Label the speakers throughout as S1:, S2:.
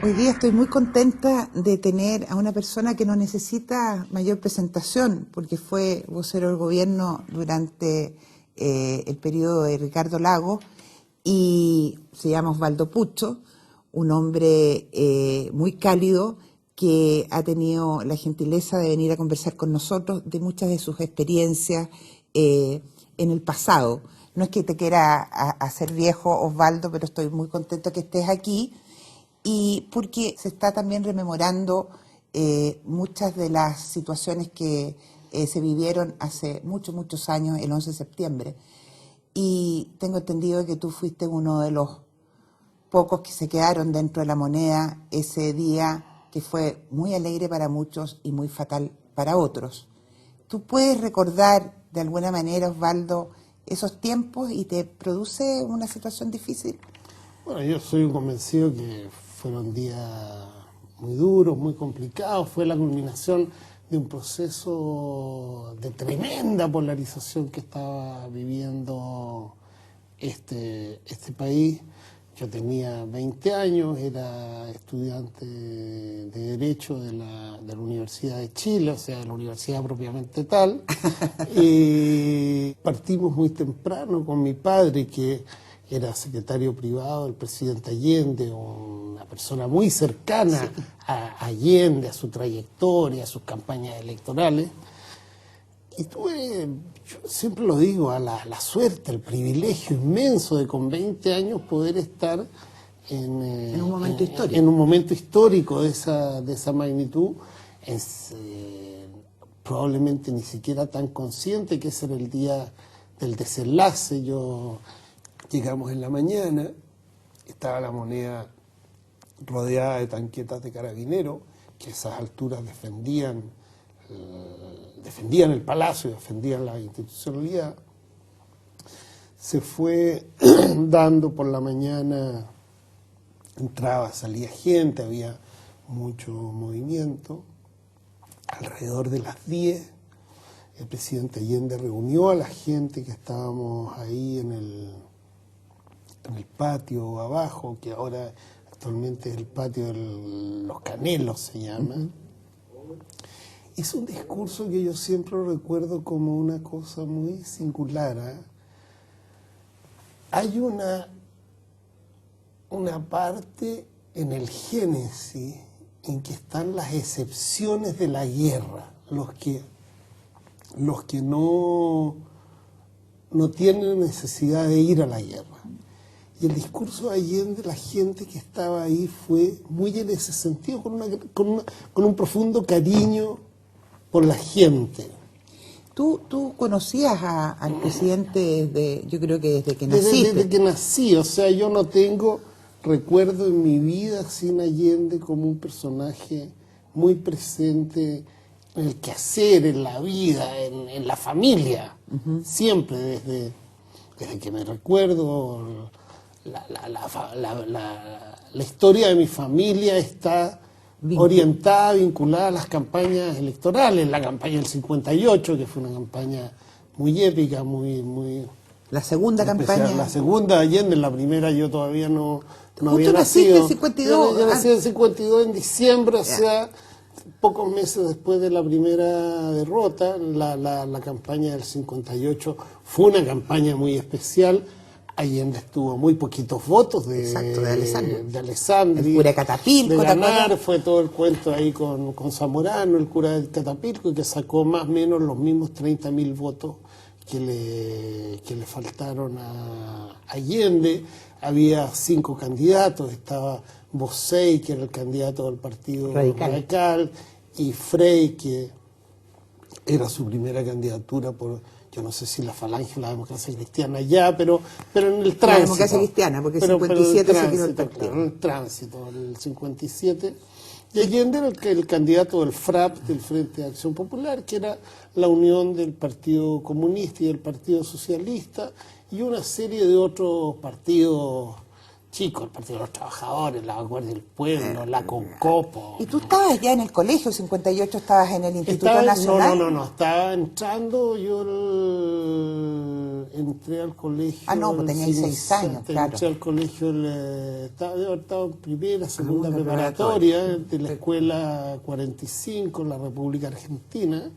S1: Hoy día estoy muy contenta de tener a una persona que no necesita mayor presentación, porque fue vocero del gobierno durante el periodo de Ricardo Lagos, y se llama Osvaldo Pucho, un hombre muy cálido que ha tenido la gentileza de venir a conversar con nosotros de muchas de sus experiencias en el pasado. No es que te quiera hacer viejo, Osvaldo, pero estoy muy contento que estés aquí. Y porque se está también rememorando muchas de las situaciones que se vivieron hace muchos años, el 11 de septiembre. Y tengo entendido que tú fuiste uno de los pocos que se quedaron dentro de la moneda ese día, que fue muy alegre para muchos y muy fatal para otros. ¿Tú puedes recordar de alguna manera, Osvaldo, esos tiempos y te produce una situación difícil?
S2: Bueno, yo soy un convencido que fueron días muy duros, muy complicados. Fue la culminación de un proceso de tremenda polarización que estaba viviendo este país. Yo tenía 20 años, era estudiante de Derecho de la Universidad de Chile, o sea, de la universidad propiamente tal. Y partimos muy temprano con mi padre, que era secretario privado del presidente Allende, una persona muy cercana a Allende, a su trayectoria, a sus campañas electorales. Y tuve, yo siempre lo digo, a la suerte, el privilegio inmenso de con 20 años poder estar en un momento histórico de esa magnitud, probablemente ni siquiera tan consciente que ese era el día del desenlace. Llegamos en la mañana, estaba la moneda rodeada de tanquetas de carabineros, que a esas alturas defendían el palacio, defendían la institucionalidad. Se fue dando por la mañana, entraba, salía gente, había mucho movimiento. Alrededor de las 10, el presidente Allende reunió a la gente que estábamos ahí en el patio abajo, que ahora actualmente es el patio de los Canelos, se llama. Hizo un discurso que yo siempre recuerdo como una cosa muy singular. Hay una parte en el Génesis en que están las excepciones de la guerra, los que no tienen necesidad de ir a la guerra. Y el discurso de Allende, la gente que estaba ahí fue muy en ese sentido, con un profundo cariño por la gente.
S1: ¿Tú conocías al presidente yo creo que desde que naciste?
S2: Desde que nací, o sea, yo no tengo recuerdo en mi vida sin Allende como un personaje muy presente en el quehacer, en la vida, en la familia. Siempre, desde que me recuerdo. La historia de mi familia está orientada, vinculada a las campañas electorales, la campaña del 58, que fue una campaña muy épica, muy
S1: la segunda
S2: especial.
S1: Campaña.
S2: La segunda Allende, la primera yo todavía no había nacido.
S1: En 52.
S2: Yo nací en el 52 en diciembre, o sea, pocos meses después de la primera derrota. La campaña del 58 fue una campaña muy especial. Allende estuvo muy poquitos votos de Alessandri,
S1: el cura de Catapilco,
S2: de ganar, fue todo el cuento ahí con Zamorano, el cura de Catapilco, y que sacó más o menos los mismos 30.000 votos que le faltaron a Allende. Había 5 candidatos, estaba Bosey, que era el candidato del Partido Radical, y Frey, que era su primera candidatura por... Yo no sé si la Falange o la Democracia Cristiana ya, pero en el tránsito.
S1: La Democracia Cristiana, porque el 57 se quedó el partido.
S2: Claro, en el tránsito, el 57. Y Allende era el candidato del FRAP, del Frente de Acción Popular, que era la unión del Partido Comunista y del Partido Socialista, y una serie de otros partidos chicos, el Partido de los Trabajadores, la Vanguardia del Pueblo, la Concopo.
S1: ¿Y tú estabas ya en el colegio, 58, estabas en el Instituto Nacional?
S2: No, estaba entrando, entré al colegio...
S1: Ah, no, pues tenías 6 años, claro.
S2: Entré al colegio, estaba en primera, segunda preparatoria de la Escuela 45 en la República Argentina.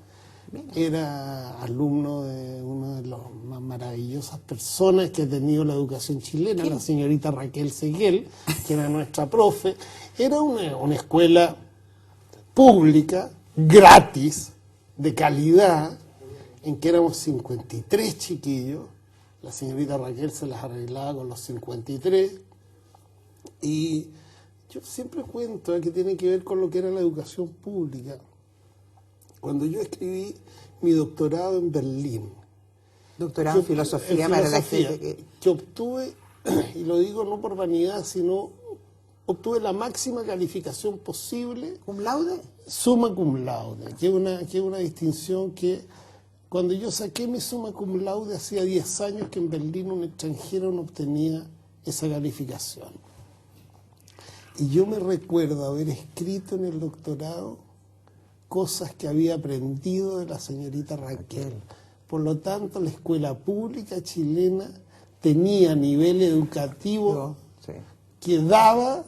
S2: Era alumno de una de las más maravillosas personas que ha tenido la educación chilena, la señorita Raquel Seguel, que era nuestra profe. Era una escuela pública, gratis, de calidad, en que éramos 53 chiquillos. La señorita Raquel se las arreglaba con los 53. Y yo siempre cuento que tiene que ver con lo que era la educación pública. Cuando yo escribí mi doctorado en Berlín.
S1: Doctorado en filosofía para la gente
S2: que obtuve, y lo digo no por vanidad, sino obtuve la máxima calificación posible.
S1: ¿Cum laude?
S2: Summa cum laude, que es una distinción que cuando yo saqué mi summa cum laude hacía 10 años que en Berlín un extranjero no obtenía esa calificación. Y yo me recuerdo haber escrito en el doctorado cosas que había aprendido de la señorita Raquel. Por lo tanto, la escuela pública chilena tenía nivel educativo que daba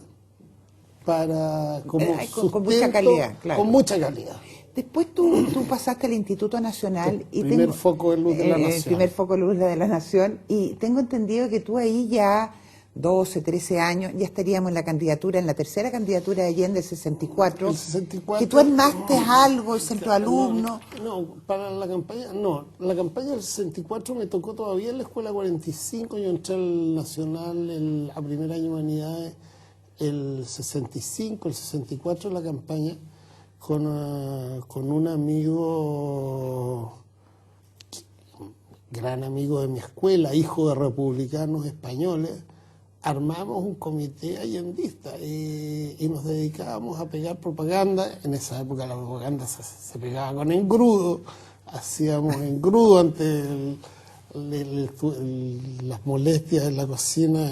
S2: para como
S1: con mucha calidad, claro.
S2: Con mucha calidad.
S1: Después tú pasaste al Instituto Nacional.
S2: Primer foco de luz de la Nación.
S1: El primer foco de luz de la Nación. Y tengo entendido que tú ahí ya 12, 13 años, ya estaríamos en la candidatura, en la tercera candidatura de Allende, el 64.
S2: El 64.
S1: Que tú armaste algo, el centro alumno.
S2: No, para la campaña, no. La campaña del 64 me tocó todavía en la escuela 45, yo entré al Nacional a primer año de Humanidades, el 65, el 64 la campaña, con un amigo, gran amigo de mi escuela, hijo de republicanos españoles. Armamos un comité allendista y nos dedicábamos a pegar propaganda. En esa época la propaganda se pegaba con engrudo, hacíamos engrudo ante las molestias en la cocina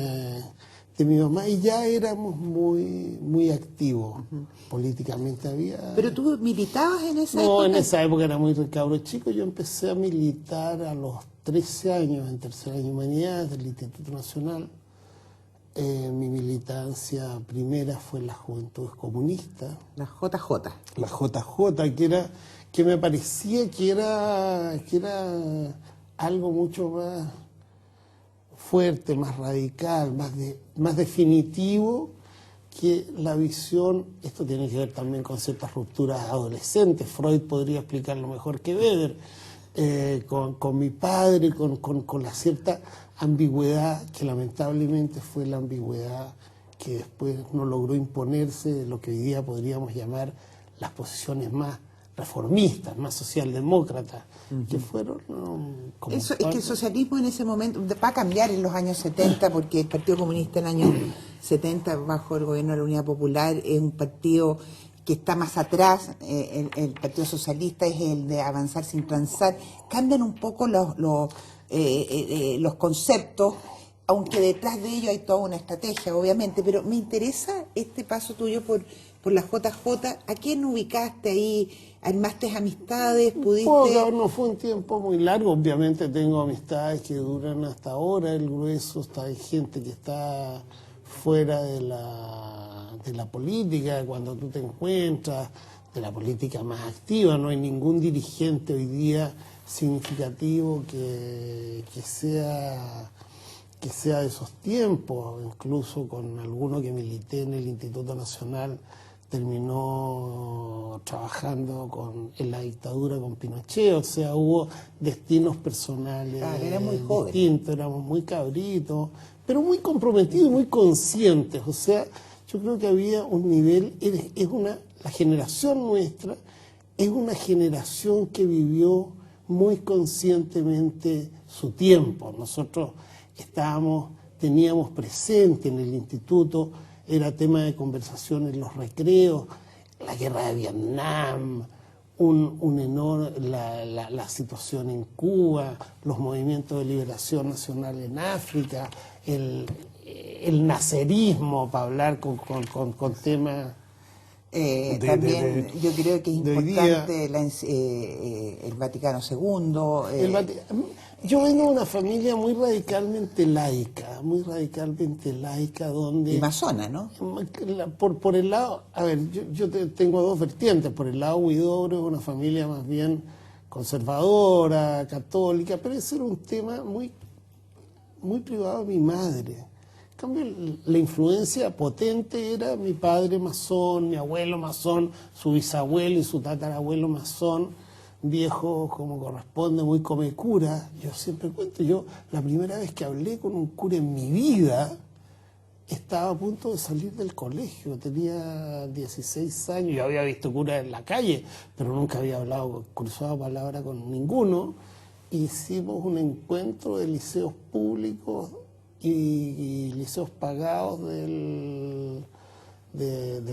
S2: de mi mamá, y ya éramos muy activos políticamente.
S1: ¿Pero tú militabas en esa época?
S2: No, en esa época era muy cabro chico. Yo empecé a militar a los 13 años en tercer año de Humanidades del Instituto Nacional. Mi militancia primera fue en la Juventud Comunista.
S1: La JJ.
S2: La JJ, que me parecía que era algo mucho más fuerte, más radical, más definitivo que la visión. Esto tiene que ver también con ciertas rupturas adolescentes. Freud podría explicarlo mejor que Weber. Con mi padre, con la cierta ambigüedad que lamentablemente fue la ambigüedad que después no logró imponerse de lo que hoy día podríamos llamar las posiciones más reformistas, más socialdemócratas, que fueron...
S1: Es que el socialismo en ese momento va a cambiar en los años 70, porque el Partido Comunista en el año 70, bajo el gobierno de la Unidad Popular, es un partido que está más atrás. El Partido Socialista es el de avanzar sin transar. Cambian un poco los conceptos, aunque detrás de ello hay toda una estrategia, obviamente, pero me interesa este paso tuyo por la JJ. ¿A quién ubicaste ahí? ¿Armaste amistades? ¿Pudiste...?
S2: No fue un tiempo muy largo. Obviamente tengo amistades que duran hasta ahora, el grueso. Hay gente que está fuera de la política, cuando tú te encuentras, de la política más activa. No hay ningún dirigente hoy día significativo que sea de esos tiempos. Incluso con alguno que milité en el Instituto Nacional, terminó trabajando en la dictadura con Pinochet. O sea, hubo destinos personales
S1: era muy joven,
S2: distintos, éramos muy cabritos, pero muy comprometidos y muy conscientes. O sea, yo creo que había un nivel, la generación nuestra es una generación que vivió muy conscientemente su tiempo. Nosotros teníamos presente en el instituto, era tema de conversación en los recreos, la guerra de Vietnam, la situación en Cuba, los movimientos de liberación nacional en África, el nacerismo, para hablar con temas
S1: también yo creo que es
S2: de hoy día.
S1: importante el Vaticano II.
S2: Yo vengo de una familia muy radicalmente laica, donde...
S1: Y masona, ¿no?
S2: Por el lado, a ver, yo tengo dos vertientes. Por el lado, Huidobro es una familia más bien conservadora, católica, pero ese era un tema muy, muy privado de mi madre. En cambio, la influencia potente era mi padre masón, mi abuelo masón, su bisabuelo y su tatarabuelo masón, viejo como corresponde, muy come cura. Yo siempre cuento, la primera vez que hablé con un cura en mi vida, estaba a punto de salir del colegio, tenía 16 años, yo había visto curas en la calle, pero nunca había cruzado palabra con ninguno. Hicimos un encuentro de liceos públicos y liceos pagados del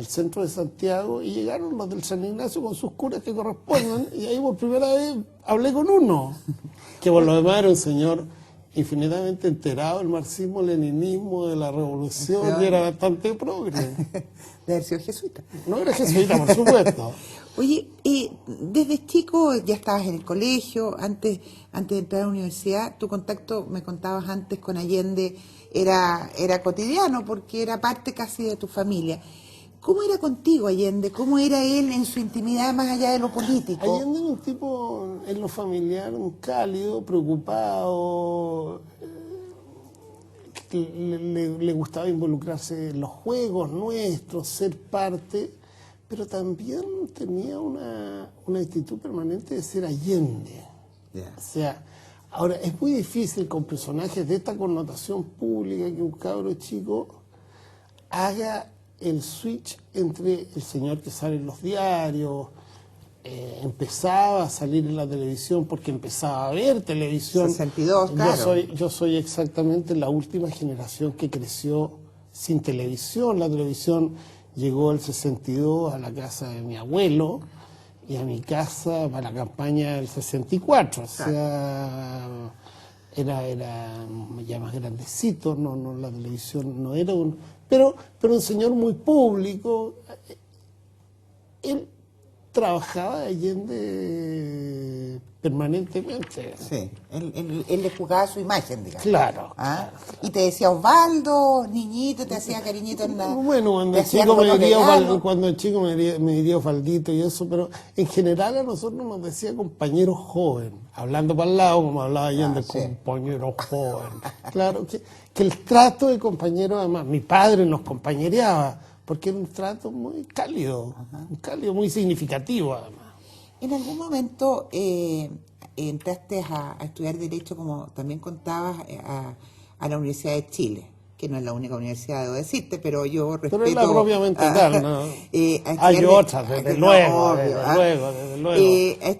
S2: centro de Santiago, y llegaron los del San Ignacio con sus curas que corresponden, y ahí por primera vez hablé con uno, que por lo demás era un señor infinitamente enterado del marxismo-leninismo, de la revolución, y era bastante progre.
S1: De haber sido jesuita.
S2: No era jesuita, por supuesto.
S1: Oye, desde chico ya estabas en el colegio, antes de entrar a la universidad, tu contacto, me contabas antes, con Allende era cotidiano porque era parte casi de tu familia. ¿Cómo era contigo Allende? ¿Cómo era él en su intimidad más allá de lo político?
S2: Allende era un tipo en lo familiar, un cálido, preocupado, le gustaba involucrarse en los juegos nuestros, ser parte, pero también tenía una actitud permanente de ser Allende.
S1: Yeah.
S2: O sea, ahora es muy difícil con personajes de esta connotación pública que un cabro chico haga el switch entre el señor que sale en los diarios, empezaba a salir en la televisión porque empezaba a ver televisión.
S1: 62, claro.
S2: Yo soy exactamente la última generación que creció sin televisión. La televisión llegó el 62 a la casa de mi abuelo y a mi casa para la campaña del 64. O sea, era ya más grandecito, no, la televisión no era un... Pero un señor muy público. Él trabajaba de Allende permanentemente.
S1: Sí, él le jugaba su imagen, digamos.
S2: Claro,
S1: ¿Ah?
S2: claro.
S1: Y te decía Osvaldo, niñito, te hacía cariñito en la...
S2: Bueno, cuando el chico me diría Osvaldito y eso, pero en general a nosotros nos decía compañero joven, hablando para el lado como hablaba Allende,
S1: sí.
S2: Compañero joven. Claro, que el trato de compañero, además, mi padre nos compañereaba, porque era un trato muy cálido, muy significativo además.
S1: En algún momento entraste a estudiar Derecho, como también contabas, a la Universidad de Chile, que no es la única universidad, debo decirte, pero yo respeto...
S2: Pero es la propiamente tal, ¿no? Hay otras, desde luego.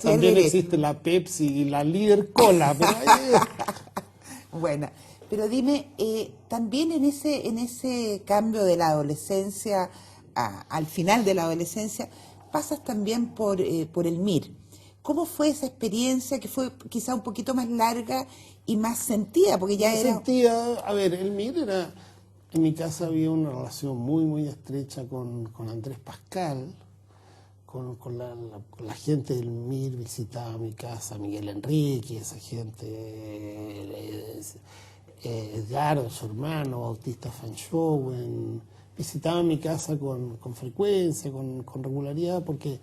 S2: También existe la Pepsi y la Líder Cola. Pero
S1: Bueno, pero dime, también en ese cambio de la adolescencia al final de la adolescencia, pasas también por el MIR. ¿Cómo fue esa experiencia, que fue quizá un poquito más larga y más sentida? Porque ya era...
S2: A ver, el MIR era... En mi casa había una relación muy, muy estrecha con Andrés Pascal, con la gente del MIR. Visitaba mi casa, Miguel Enrique, esa gente, Edgardo, su hermano, Bautista Fanchowen. Visitaba mi casa con frecuencia, con regularidad, porque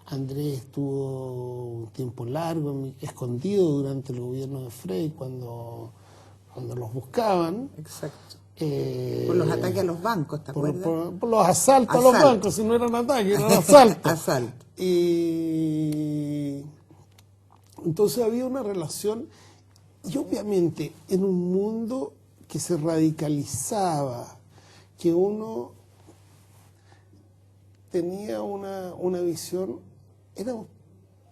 S2: Andrés estuvo un tiempo largo escondido durante el gobierno de Frei cuando los buscaban.
S1: Exacto. Por los ataques a los bancos, ¿te acuerdas?
S2: Por los asaltos a los bancos, si no eran ataques, eran asaltos.
S1: Asalto.
S2: Y entonces había una relación, y obviamente en un mundo que se radicalizaba, que uno tenía una visión, era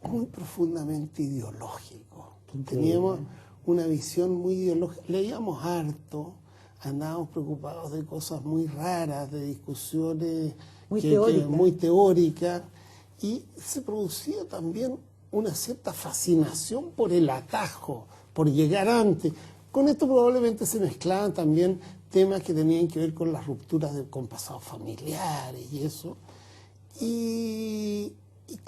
S2: muy profundamente ideológico. Teníamos una visión muy ideológica, leíamos harto, andábamos preocupados de cosas muy raras, de discusiones muy teórica, y se producía también una cierta fascinación por el atajo, por llegar antes. Con esto probablemente se mezclaban también temas que tenían que ver con las rupturas con pasados familiares y eso. Y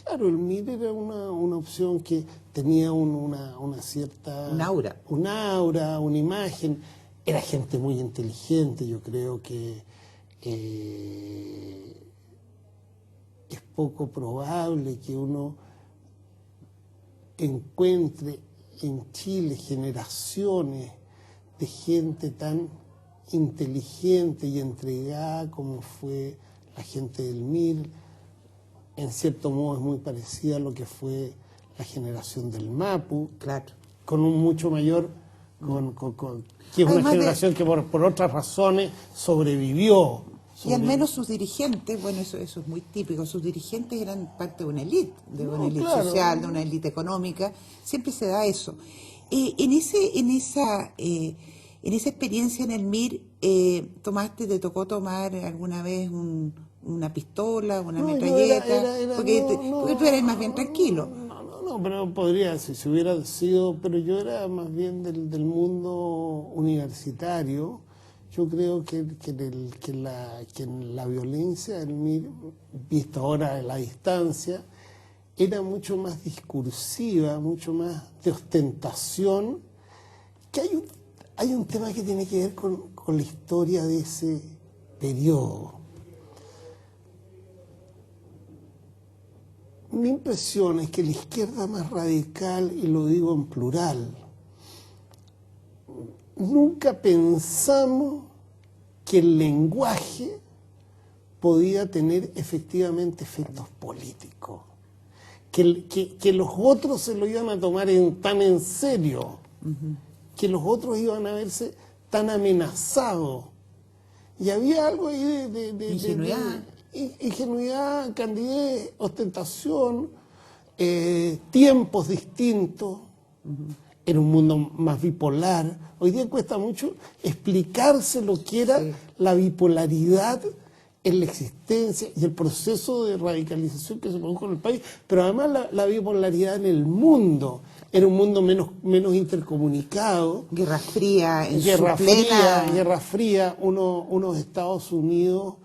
S2: claro, el MIR era una opción que tenía una cierta...
S1: Un aura.
S2: Un aura, una imagen. Era gente muy inteligente, yo creo que es poco probable que uno encuentre en Chile generaciones de gente tan inteligente y entregada como fue la gente del MIR. En cierto modo es muy parecida a lo que fue la generación del MAPU,
S1: Claro.
S2: con un mucho mayor, que es
S1: Además
S2: una generación que por otras razones sobrevivió.
S1: Y al menos sus dirigentes, bueno, eso es muy típico, sus dirigentes eran parte de una élite
S2: Claro.
S1: social, de una élite económica, siempre se da eso. En esa experiencia en el MIR, ¿te tocó tomar alguna vez una pistola, una metralleta? Porque tú eres más bien tranquilo.
S2: No, pero podría, si hubiera sido, pero yo era más bien del mundo universitario. Yo creo que en la violencia del MIR, vista ahora a la distancia, era mucho más discursiva, mucho más de ostentación, que hay un tema que tiene que ver con la historia de ese periodo. Mi impresión es que la izquierda más radical, y lo digo en plural, nunca pensamos que el lenguaje podía tener efectivamente efectos políticos, que los otros se lo iban a tomar tan en serio, que los otros iban a verse tan amenazados. Y había algo ahí de ingenuidad, candidez, ostentación, tiempos distintos. Era un mundo más bipolar. Hoy día cuesta mucho explicarse lo que era la bipolaridad en la existencia y el proceso de radicalización que se produjo en el país, pero además la bipolaridad en el mundo. Era un mundo menos intercomunicado.
S1: Guerra Fría,
S2: Guerra Fría, unos Estados Unidos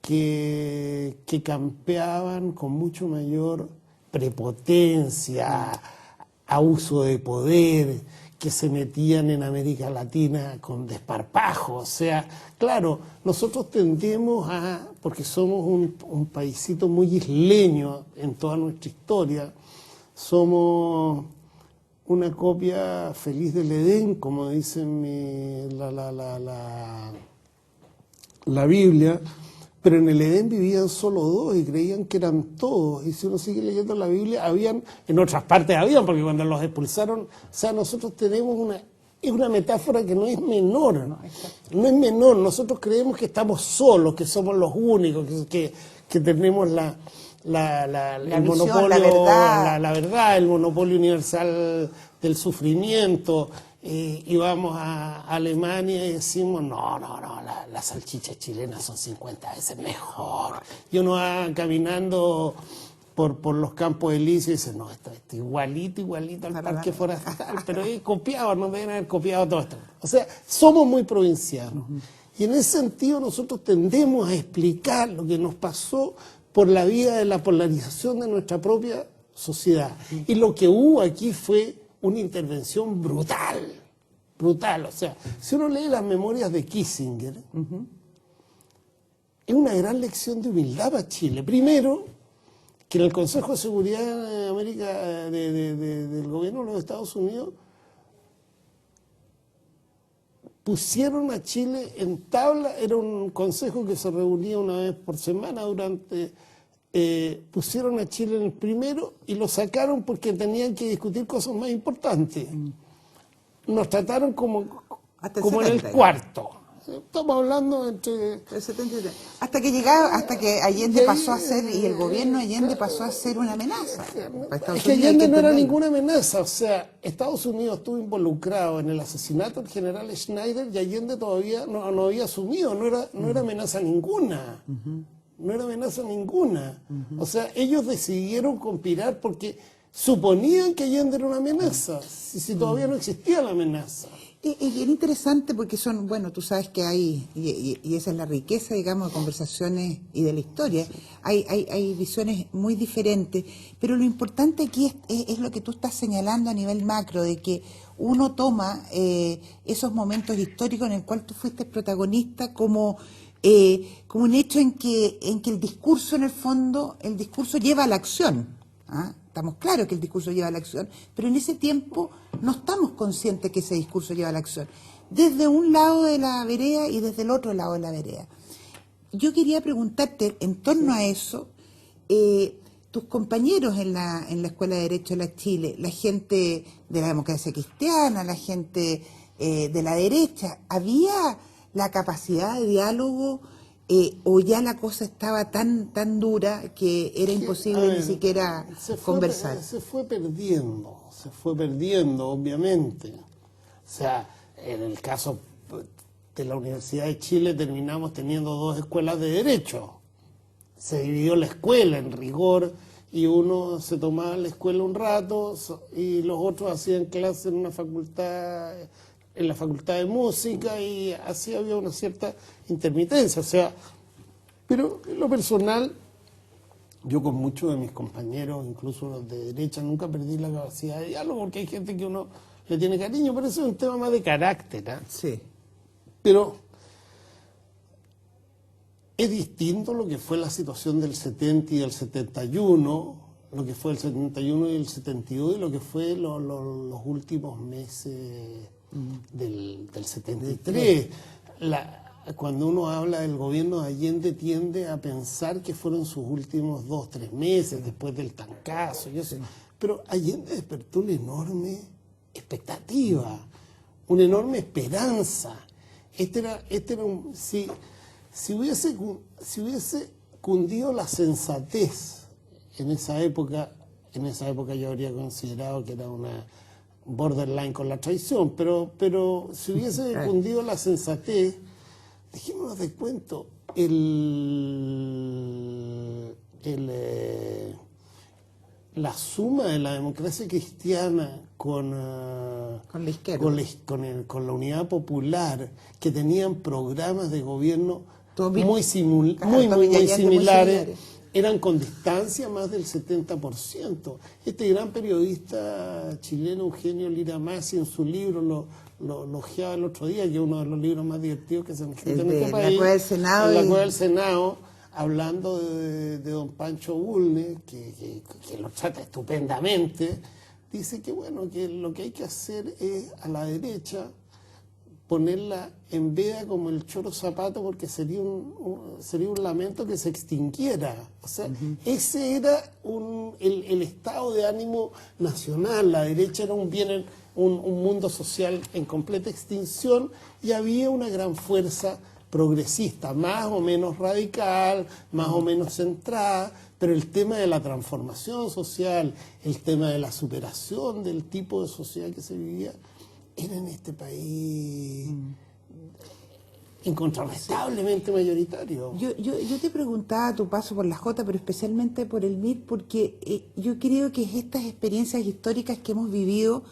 S2: que campeaban con mucho mayor prepotencia, abuso de poder, que se metían en América Latina con desparpajo. O sea, claro, nosotros tendemos porque somos un paisito muy isleño en toda nuestra historia, somos una copia feliz del Edén, como dice la Biblia, pero en el Edén vivían solo dos y creían que eran todos. Y si uno sigue leyendo la Biblia, en otras partes habían, porque cuando los expulsaron, o sea, nosotros tenemos es una metáfora que no es menor, no es menor. Nosotros creemos que estamos solos, que somos los únicos, que tenemos el monopolio, la verdad, el monopolio universal del sufrimiento. Y vamos a Alemania y decimos, no, las salchichas chilenas son 50 veces mejor. Y uno va caminando por los campos elíseos y dice, no, esto igualito al parque forestal, pero es copiado, no deben haber copiado todo esto. O sea, somos muy provincianos. Y en ese sentido nosotros tendemos a explicar lo que nos pasó por la vía de la polarización de nuestra propia sociedad. Y lo que hubo aquí fue una intervención brutal. O sea, si uno lee las memorias de Kissinger, es una gran lección de humildad para Chile. Primero, que en el Consejo de Seguridad de América del gobierno de los Estados Unidos pusieron a Chile en tabla. Era un consejo que se reunía una vez por semana pusieron a Chile en el primero y lo sacaron porque tenían que discutir cosas más importantes. Nos trataron como en el cuarto. Estamos hablando entre...
S1: El 73. Hasta que Allende pasó a ser, y el gobierno Allende pasó a ser una amenaza.
S2: Es que Allende no era ninguna amenaza. O sea, Estados Unidos estuvo involucrado en el asesinato del general Schneider y Allende todavía no había asumido, no era amenaza ninguna. no era amenaza ninguna. O sea, ellos decidieron conspirar porque suponían que Allende era una amenaza, si todavía no existía la amenaza.
S1: Es bien interesante porque son, bueno, tú sabes que hay, y esa es la riqueza, digamos, de conversaciones y de la historia, hay visiones muy diferentes, pero lo importante aquí es lo que tú estás señalando a nivel macro, de que uno toma esos momentos históricos en el cual tú fuiste protagonista como un hecho en que el discurso, en el fondo, el discurso lleva a la acción. ¿Ah? Estamos claros que el discurso lleva a la acción, pero en ese tiempo no estamos conscientes que ese discurso lleva a la acción, desde un lado de la vereda y desde el otro lado de la vereda. Yo quería preguntarte, en torno a eso, tus compañeros en la Escuela de Derecho de la Chile, la gente de la democracia cristiana, la gente de la derecha, ¿había la capacidad de diálogo o ya la cosa estaba tan dura que era imposible ni siquiera conversar?
S2: Se fue perdiendo, obviamente. O sea, en el caso de la Universidad de Chile terminamos teniendo 2 escuelas de derecho. Se dividió la escuela en rigor y uno se tomaba la escuela un rato y los otros hacían clases en una facultad, en la Facultad de Música, y así había una cierta intermitencia. O sea, pero en lo personal, yo con muchos de mis compañeros, incluso los de derecha, nunca perdí la capacidad de diálogo, porque hay gente que uno le tiene cariño, pero eso es un tema más de carácter, ¿eh?
S1: Sí.
S2: Pero es distinto lo que fue la situación del 70 y del 71, lo que fue el 71 y el 72, y lo que fue los últimos meses del 73. Cuando uno habla del gobierno de Allende tiende a pensar que fueron sus últimos 2, 3 meses después del tancazo y eso. Pero Allende despertó una enorme expectativa, una enorme esperanza. Si hubiese cundido la sensatez en esa época yo habría considerado que era una borderline con la traición, pero si hubiese cundido la sensatez, dejémonos de cuento, la suma de la democracia cristiana con
S1: la izquierda,
S2: con la Unidad Popular, que tenían programas de gobierno muy similares, eran con distancia más del 70%. Este gran periodista chileno Eugenio Lira Masi, en su libro lo elogiaba el otro día, que es uno de los libros más divertidos que se han escrito en este país,
S1: La Cueva del
S2: Senado, hablando de don Pancho Bulnes, que lo trata estupendamente, dice que bueno, que lo que hay que hacer es a la derecha ponerla en veda como el Choro Zapato, porque sería un lamento que se extinguiera. O sea, ese era el estado de ánimo nacional. La derecha era un mundo social en completa extinción, y había una gran fuerza progresista, más o menos radical, más o menos centrada, pero el tema de la transformación social, el tema de la superación del tipo de sociedad que se vivía, era en este país incontrastablemente mayoritario.
S1: Yo te preguntaba tu paso por la Jota, pero especialmente por el MIR, porque yo creo que estas experiencias históricas que hemos vivido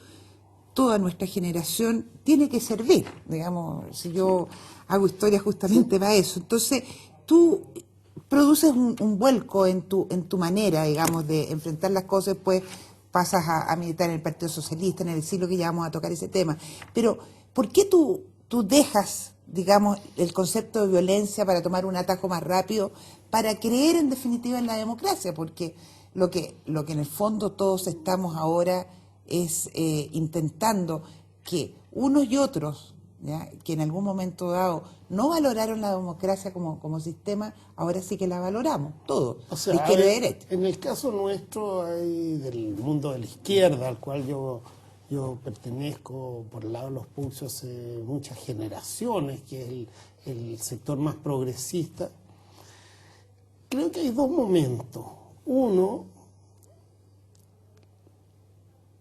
S1: toda nuestra generación tiene que servir, digamos, si yo hago historia justamente para eso. Entonces, tú produces un vuelco en tu manera, digamos, de enfrentar las cosas, pues pasas a militar en el Partido Socialista, en el siglo que ya vamos a tocar ese tema. Pero, ¿por qué tú dejas, digamos, el concepto de violencia para tomar un atajo más rápido, para creer en definitiva en la democracia? Porque lo que en el fondo todos estamos ahora es intentando que unos y otros, ¿ya?, que en algún momento dado no valoraron la democracia como sistema, ahora sí que la valoramos, todos,
S2: o sea,
S1: de izquierda y derecha.
S2: En el caso nuestro hay del mundo de la izquierda, al cual yo pertenezco por el lado de los Pucios hace muchas generaciones, que es el sector más progresista. Creo que hay 2 momentos. Uno,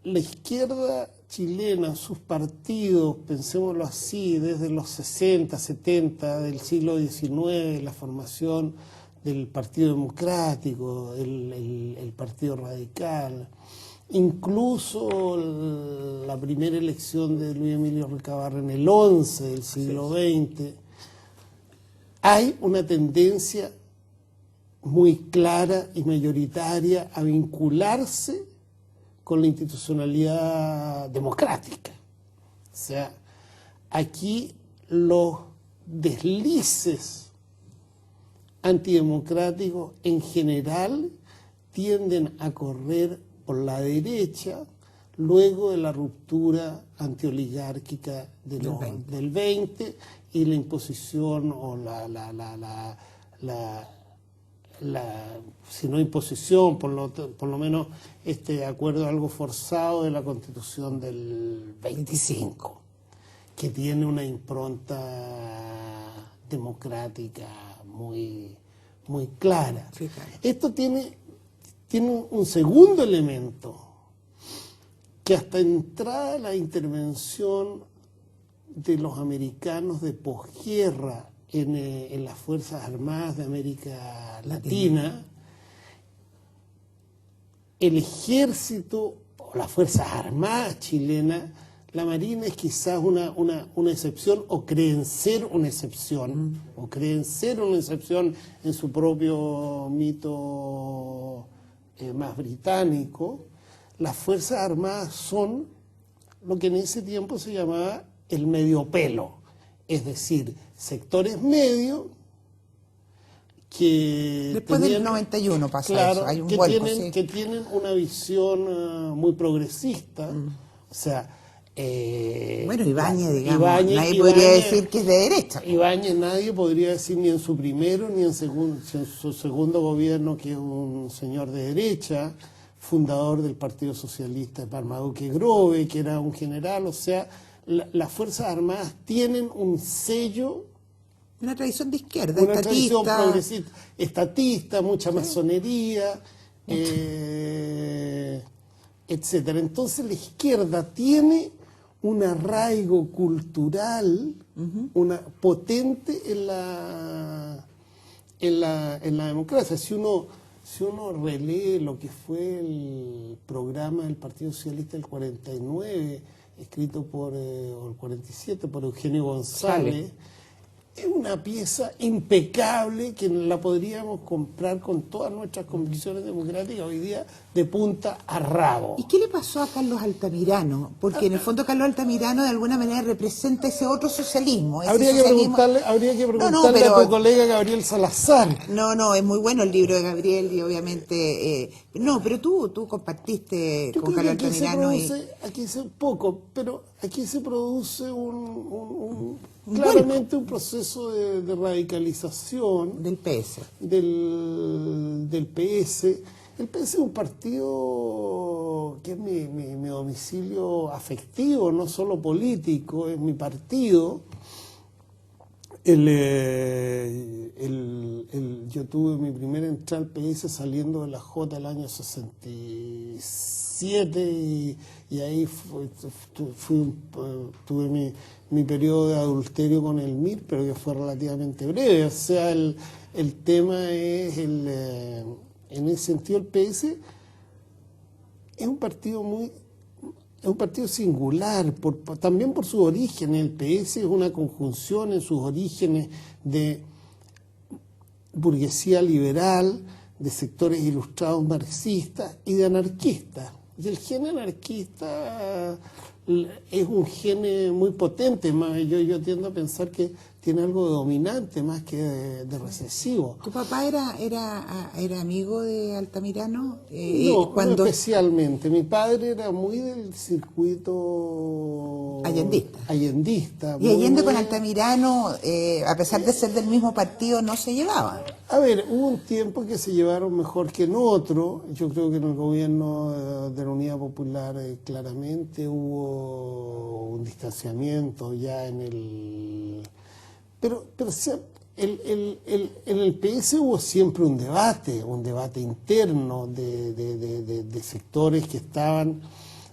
S2: la izquierda chilena, sus partidos, pensémoslo así, desde los 60, 70 del siglo XIX, la formación del Partido Democrático, el Partido Radical, incluso la primera elección de Luis Emilio Recabarren en el 11 del siglo XX, hay una tendencia muy clara y mayoritaria a vincularse con la institucionalidad democrática. O sea, aquí los deslices antidemocráticos en general tienden a correr por la derecha luego de la ruptura antioligárquica del 20 y la imposición o si no imposición, por lo menos este acuerdo algo forzado de la Constitución del 25, que tiene una impronta democrática muy, muy clara.
S1: Sí, claro.
S2: Esto tiene un segundo elemento, que hasta entrada la intervención de los americanos de posguerra en las Fuerzas Armadas de América Latina, el ejército o las Fuerzas Armadas chilenas, la Marina es quizás una excepción, o creen ser una excepción, en su propio mito más británico. Las Fuerzas Armadas son lo que en ese tiempo se llamaba el medio pelo, es decir, sectores medios que
S1: después del 91 pasa
S2: claro,
S1: eso, hay un
S2: que
S1: vuelco,
S2: tienen,
S1: sí.
S2: que tienen una visión muy progresista, o sea,
S1: Bueno, Ibáñez, digamos,
S2: Ibáñez
S1: podría decir que es de derecha.
S2: Ibáñez nadie podría decir ni en su primero ni en su segundo gobierno que es un señor de derecha, fundador del Partido Socialista de Marmaduke Grove, que era un general. O sea, las Fuerzas Armadas tienen un sello,
S1: Una tradición de izquierda,
S2: una
S1: estatista.
S2: tradición progresista, estatista, mucha masonería, etcétera. Entonces la izquierda tiene un arraigo cultural potente en la democracia. Si uno relee lo que fue el programa del Partido Socialista del 49, escrito o el 47 por Eugenio González, es una pieza impecable que la podríamos comprar con todas nuestras convicciones democráticas hoy día de punta a rabo.
S1: ¿Y qué le pasó a Carlos Altamirano? Porque en el fondo Carlos Altamirano de alguna manera representa ese otro socialismo.
S2: Habría que preguntarle
S1: pero
S2: a tu colega Gabriel Salazar.
S1: No, es muy bueno el libro de Gabriel y obviamente... pero tú compartiste
S2: Yo
S1: con
S2: creo
S1: Carlos
S2: que
S1: Altamirano
S2: aquí se poco, pero aquí se produce claramente un proceso de radicalización
S1: del PS.
S2: del PS. El PS es un partido que es mi domicilio afectivo, no solo político, es mi partido. Yo tuve mi primera entrada al PS saliendo de la J el año 67 y ahí tuve mi periodo de adulterio con el MIR, pero que fue relativamente breve. O sea, el tema es, en ese sentido, el PS es un partido singular, también por sus orígenes. El PS es una conjunción en sus orígenes de burguesía liberal, de sectores ilustrados marxistas y de anarquistas. Y el gen anarquista es un gen muy potente, yo tiendo a pensar que tiene algo de dominante más que de recesivo.
S1: ¿Tu papá era amigo de Altamirano?
S2: No especialmente. Mi padre era muy del circuito allendista.
S1: Y Allende con Altamirano, a pesar de ser del mismo partido, no se llevaban.
S2: A ver, hubo un tiempo que se llevaron mejor que en otro. Yo creo que en el gobierno de la Unidad Popular claramente hubo un distanciamiento ya en el... Pero en el PS hubo siempre un debate interno de sectores que estaban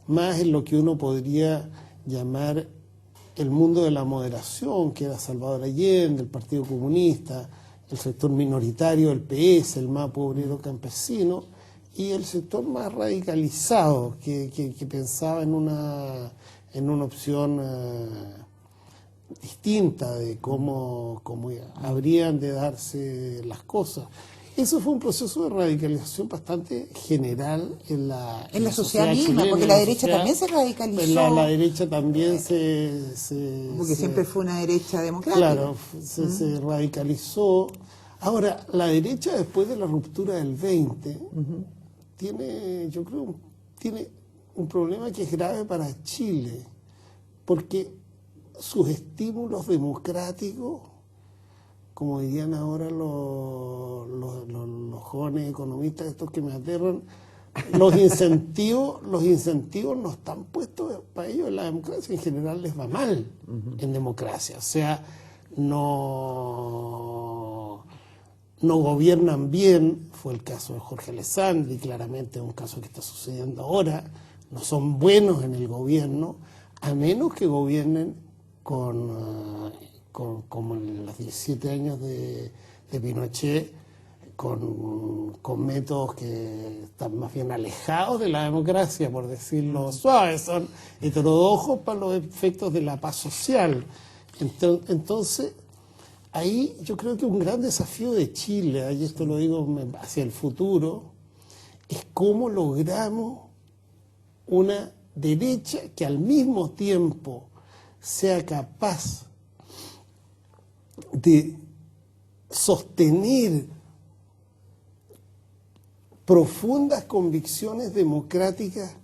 S2: más en lo que uno podría llamar el mundo de la moderación, que era Salvador Allende, el Partido Comunista, el sector minoritario, el PS, el MAPU obrero campesino, y el sector más radicalizado, que pensaba en una opción distinta de cómo habrían de darse las cosas. Eso fue un proceso de radicalización bastante general en la
S1: sociedad misma,
S2: chilena,
S1: porque la derecha también se radicalizó.
S2: La derecha también
S1: porque siempre fue una derecha democrática.
S2: Claro, se radicalizó. Ahora, la derecha después de la ruptura del 20 tiene un problema que es grave para Chile, porque sus estímulos democráticos, como dirían ahora los jóvenes economistas, estos que me aterran, los incentivos no están puestos para ellos. La democracia en general les va mal en democracia. O sea, no gobiernan bien. Fue el caso de Jorge Alessandri, claramente es un caso que está sucediendo ahora. No son buenos en el gobierno, a menos que gobiernen como en los 17 años de Pinochet, con métodos que están más bien alejados de la democracia, por decirlo suave, son heterodoxos para los efectos de la paz social. Entonces, ahí yo creo que un gran desafío de Chile, y esto lo digo hacia el futuro, es cómo logramos una derecha que al mismo tiempo sea capaz de sostener profundas convicciones democráticas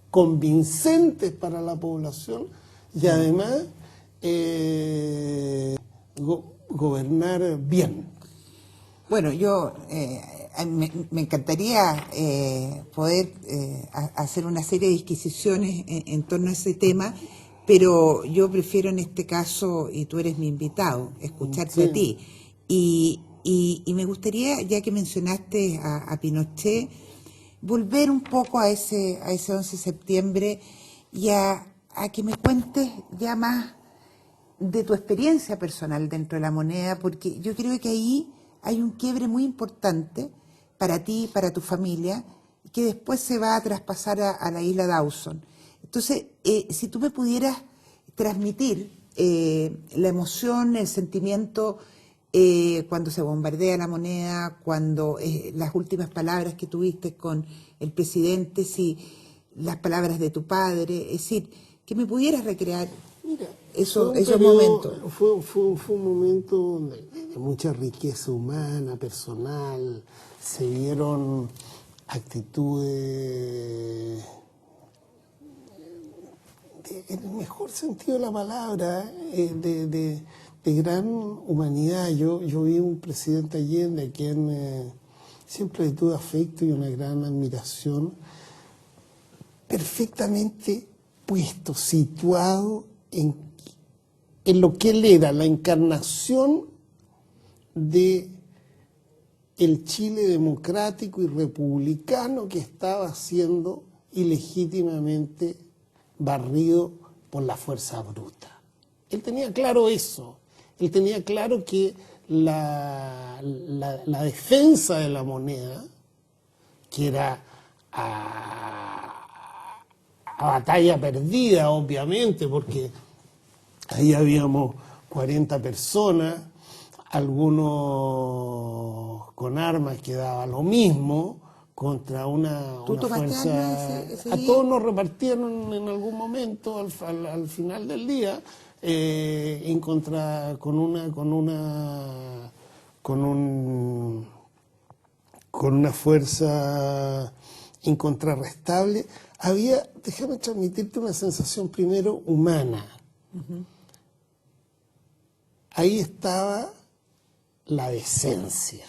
S2: convincentes para la población y además gobernar bien.
S1: Bueno, yo me encantaría poder hacer una serie de disquisiciones en torno a ese tema, pero yo prefiero en este caso, y tú eres mi invitado, escucharte a ti. Y me gustaría, ya que mencionaste a Pinochet, volver un poco a ese 11 de septiembre y a que me cuentes ya más de tu experiencia personal dentro de la moneda, porque yo creo que ahí hay un quiebre muy importante para ti, para tu familia, que después se va a traspasar a la isla Dawson. Entonces, si tú me pudieras transmitir la emoción, el sentimiento cuando se bombardea la moneda, cuando las últimas palabras que tuviste con el presidente, si las palabras de tu padre, es decir, que me pudieras recrear.
S2: Mira,
S1: esos momentos.
S2: Fue un momento de mucha riqueza humana, personal. Se vieron actitudes, en el mejor sentido de la palabra, de gran humanidad. Yo vi un presidente Allende a quien siempre le tuve afecto y una gran admiración, perfectamente puesto, situado en lo que él era, la encarnación de el Chile democrático y republicano que estaba siendo ilegítimamente barrido por la fuerza bruta. Él tenía claro eso, él tenía claro que la defensa de la moneda, que era a batalla perdida, obviamente, porque ahí habíamos 40 personas, algunos con armas que daba lo mismo, contra una fuerza.
S1: Ese
S2: a
S1: día?
S2: todos nos repartieron en algún momento, al final del día, con una fuerza incontrarrestable. Déjame transmitirte una sensación primero humana. Uh-huh. Ahí estaba la decencia,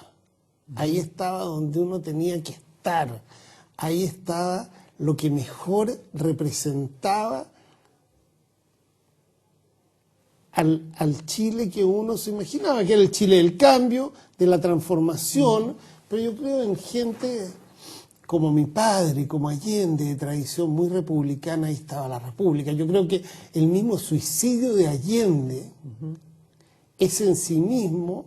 S2: ahí estaba donde uno tenía que estar, ahí estaba lo que mejor representaba al Chile que uno se imaginaba, que era el Chile del cambio, de la transformación, pero yo creo en gente como mi padre, como Allende, de tradición muy republicana. Ahí estaba la República. Yo creo que el mismo suicidio de Allende es en sí mismo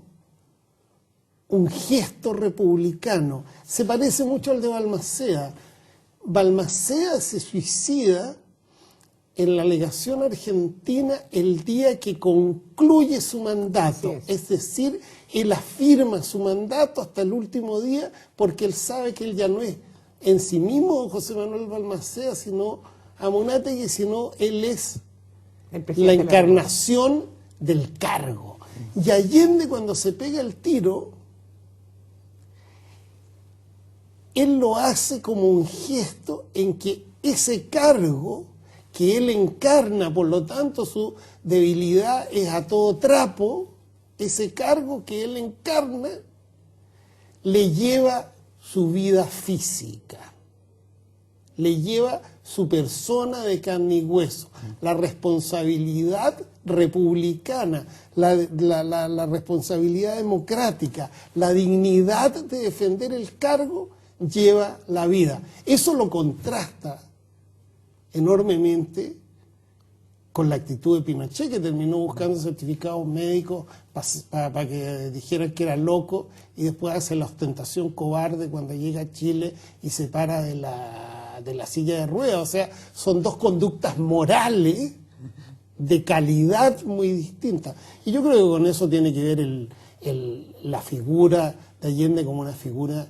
S2: un gesto republicano. Se parece mucho al de Balmaceda. Balmaceda se suicida en la legación argentina el día que concluye su mandato. Es decir, él afirma su mandato hasta el último día porque él sabe que él ya no es en sí mismo José Manuel Balmaceda, sino Amunátegui, sino él es la encarnación del cargo. Y Allende, cuando se pega el tiro, él lo hace como un gesto en que ese cargo que él encarna, por lo tanto su debilidad es a todo trapo, ese cargo que él encarna le lleva su vida física, le lleva su persona de carne y hueso, la responsabilidad republicana, la responsabilidad democrática, la dignidad de defender el cargo lleva la vida. Eso lo contrasta enormemente con la actitud de Pinochet, que terminó buscando certificados médicos para que dijeran que era loco, y después hace la ostentación cobarde cuando llega a Chile y se para de la silla de ruedas. O sea, son dos conductas morales de calidad muy distintas. Y yo creo que con eso tiene que ver la figura de Allende como una figura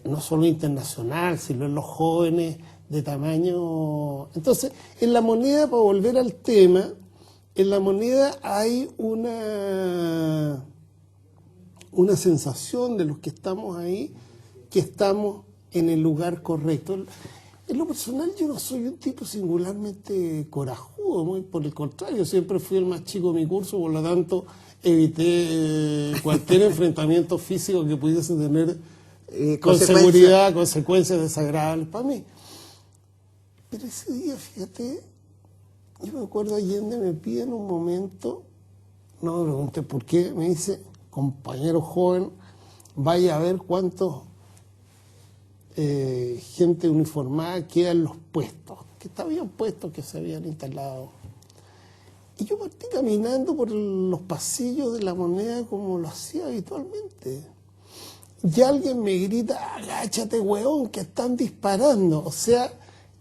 S2: no solo internacional, sino en los jóvenes de tamaño. Entonces, en la moneda, para volver al tema, en la moneda hay una sensación de los que estamos ahí, que estamos en el lugar correcto. En lo personal, yo no soy un tipo singularmente corajudo, muy por el contrario, siempre fui el más chico de mi curso, por lo tanto evité cualquier enfrentamiento físico que pudiese tener con seguridad consecuencias desagradables para mí. Pero ese día, fíjate, yo me acuerdo, Allende me pide en un momento, no me pregunté por qué, me dice, compañero joven, vaya a ver cuántos gente uniformada queda en los puestos, que habían puestos que se habían instalado. Y yo partí caminando por los pasillos de la moneda como lo hacía habitualmente. Y alguien me grita, agáchate, hueón, que están disparando. O sea,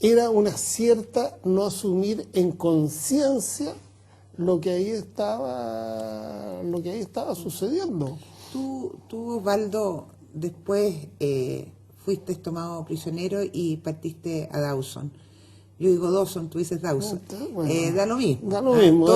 S2: era una cierta no asumir en conciencia lo que ahí estaba sucediendo.
S1: Tú, Osvaldo, después fuiste tomado prisionero y partiste a Dawson. Yo digo Dawson, tú dices Dawson. Bueno, da lo mismo.
S2: Da lo mismo,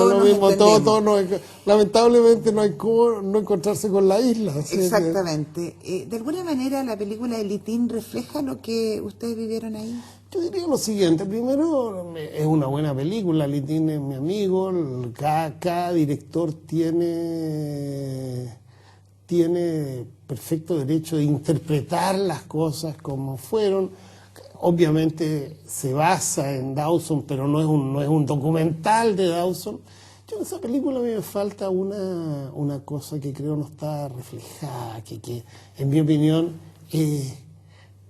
S2: lamentablemente no hay cómo no encontrarse con la isla.
S1: Exactamente. De alguna manera la película El Litín refleja lo que ustedes vivieron ahí.
S2: Yo diría lo siguiente, primero es una buena película, Litín es mi amigo, cada director tiene perfecto derecho de interpretar las cosas como fueron. Obviamente se basa en Dawson, pero no es un documental de Dawson. Yo en esa película me falta una cosa que creo no está reflejada, que en mi opinión es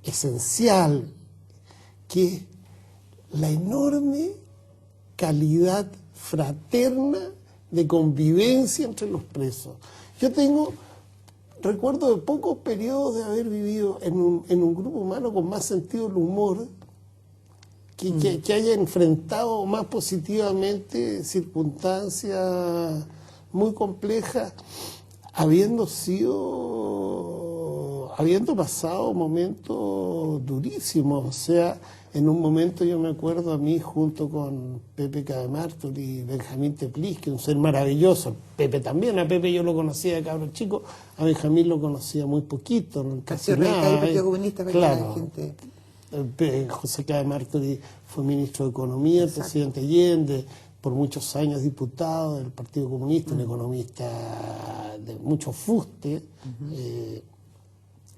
S2: esencial, que es la enorme calidad fraterna de convivencia entre los presos. Yo recuerdo de pocos periodos de haber vivido en un grupo humano con más sentido del humor, que haya enfrentado más positivamente circunstancias muy complejas, habiendo pasado momentos durísimos. O sea, en un momento yo me acuerdo a mí junto con Pepe Cademartor y Benjamín Tepliz, que es un ser maravilloso. Pepe también, a Pepe yo lo conocía de cabro chico, a Benjamín lo conocía muy poquito, casi nada.
S1: El Partido Comunista, para
S2: claro,
S1: que la gente...
S2: José Cademartor fue ministro de Economía, el presidente Allende, por muchos años diputado del Partido Comunista, un economista de mucho fuste,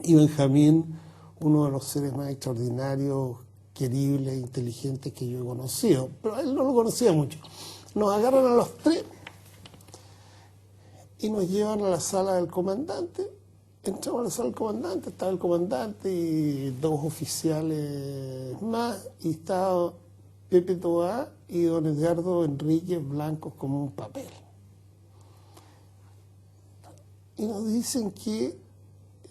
S2: y Benjamín, uno de los seres más extraordinarios, queribles, inteligentes que yo he conocido, pero él no lo conocía mucho. Nos agarran a los tres y nos llevan a la sala del comandante. Entramos a la sala del comandante, estaba el comandante y dos oficiales más, y estaba Pepe Toá y don Edgardo Enríquez blancos como un papel. Y nos dicen que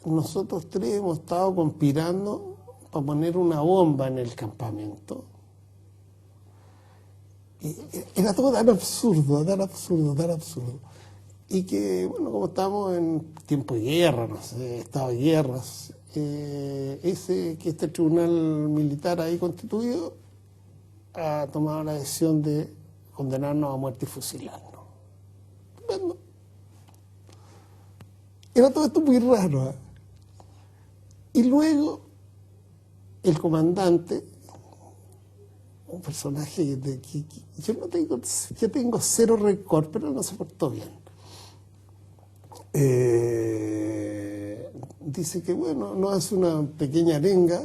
S2: nosotros tres hemos estado conspirando para poner una bomba en el campamento. Y era todo tan absurdo, tan absurdo, tan absurdo. Y que, bueno, como estamos en tiempo de guerra, no sé, estado de guerras, que este tribunal militar ahí constituido ha tomado la decisión de condenarnos a muerte y fusilarnos. Bueno, era todo esto muy raro, ¿eh? Y luego el comandante, un personaje que yo tengo cero récord, pero no se portó bien. Dice que, bueno, no hace una pequeña arenga,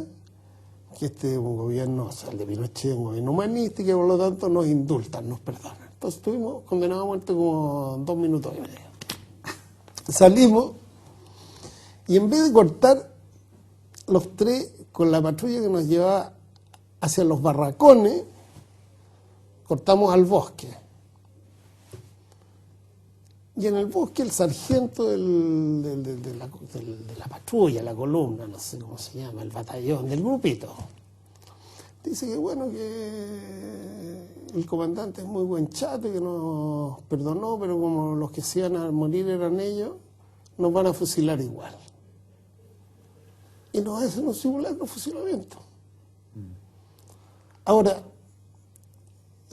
S2: que este es un gobierno, o sea, el de Pinochet es un gobierno humanista y que por lo tanto nos indultan, nos perdonan. Entonces estuvimos condenados a muerte como 2 minutos y medio. Salimos y en vez de cortar los tres con la patrulla que nos llevaba hacia los barracones, cortamos al bosque. Y en el bosque el sargento de la patrulla, la columna, no sé cómo se llama, el batallón, del grupito, dice que bueno, que el comandante es muy buen chato, que nos perdonó, pero como los que se iban a morir eran ellos, nos van a fusilar igual. Y nos hacen un simulacro de fusilamiento. Ahora,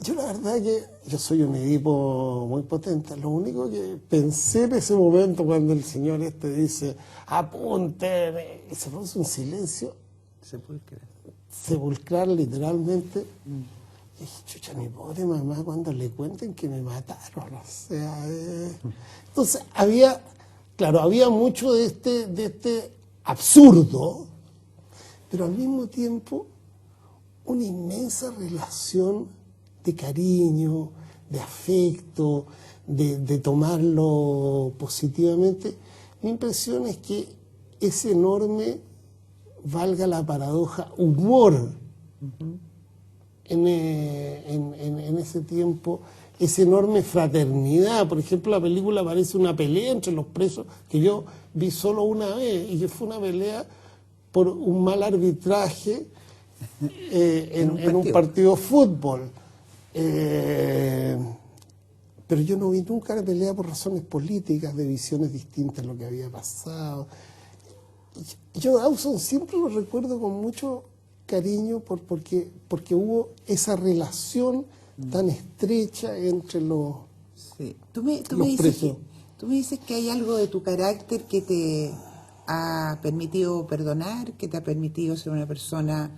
S2: yo la verdad que yo soy un Edipo muy potente. Lo único que pensé en ese momento cuando el señor dice, apunte, y se produce un silencio sepulcral literalmente. Y dije, chucha, mi pobre mamá, cuando le cuenten que me mataron. O sea, entonces había mucho de este absurdo, pero al mismo tiempo una inmensa relación de cariño, de afecto, de tomarlo positivamente. Mi impresión es que ese enorme, valga la paradoja, humor en ese tiempo, esa enorme fraternidad. Por ejemplo, la película parece una pelea entre los presos, que yo vi solo una vez, y que fue una pelea por un mal arbitraje en un partido de fútbol. Pero yo no vi nunca la pelea por razones políticas, de visiones distintas a lo que había pasado. Yo a Dawson siempre lo recuerdo con mucho cariño porque hubo esa relación tan estrecha entre los,
S1: sí.
S2: presos.
S1: Tú me dices que hay algo de tu carácter que te ha permitido perdonar, que te ha permitido ser una persona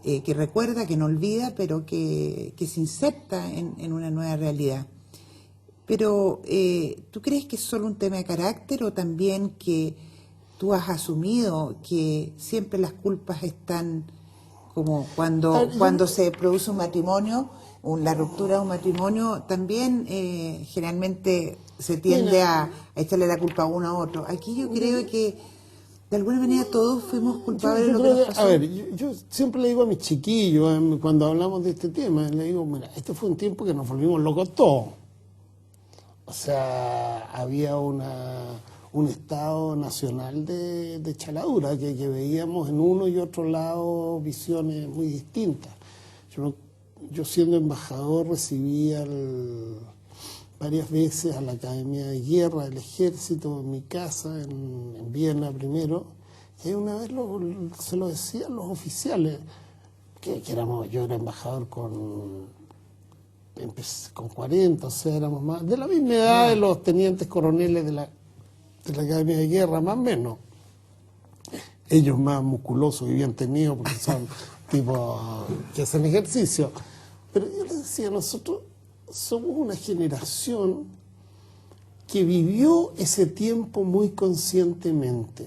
S1: que recuerda, que no olvida, pero que se inserta en una nueva realidad. Pero, ¿tú crees que es solo un tema de carácter o también que tú has asumido que siempre las culpas están como cuando se produce un matrimonio, la ruptura de un matrimonio, también generalmente se tiende a echarle la culpa a uno a otro? Aquí yo creo que de alguna manera todos fuimos culpables de lo que nos pasó.
S2: A ver, yo siempre le digo a mis chiquillos, cuando hablamos de este tema, le digo, mira, este fue un tiempo que nos volvimos locos todos. O sea, había un estado nacional de chaladura, que veíamos en uno y otro lado visiones muy distintas. Yo siendo embajador recibía varias veces a la Academia de Guerra del Ejército en mi casa, en Viena primero, y una vez se lo decían los oficiales, yo era embajador con 40, o sea, éramos más, de la misma edad de los tenientes coroneles de la Academia de Guerra, más o menos. Ellos más musculosos y bien tenidos, porque son tipos que hacen ejercicio. Pero yo les decía, nosotros somos una generación que vivió ese tiempo muy conscientemente,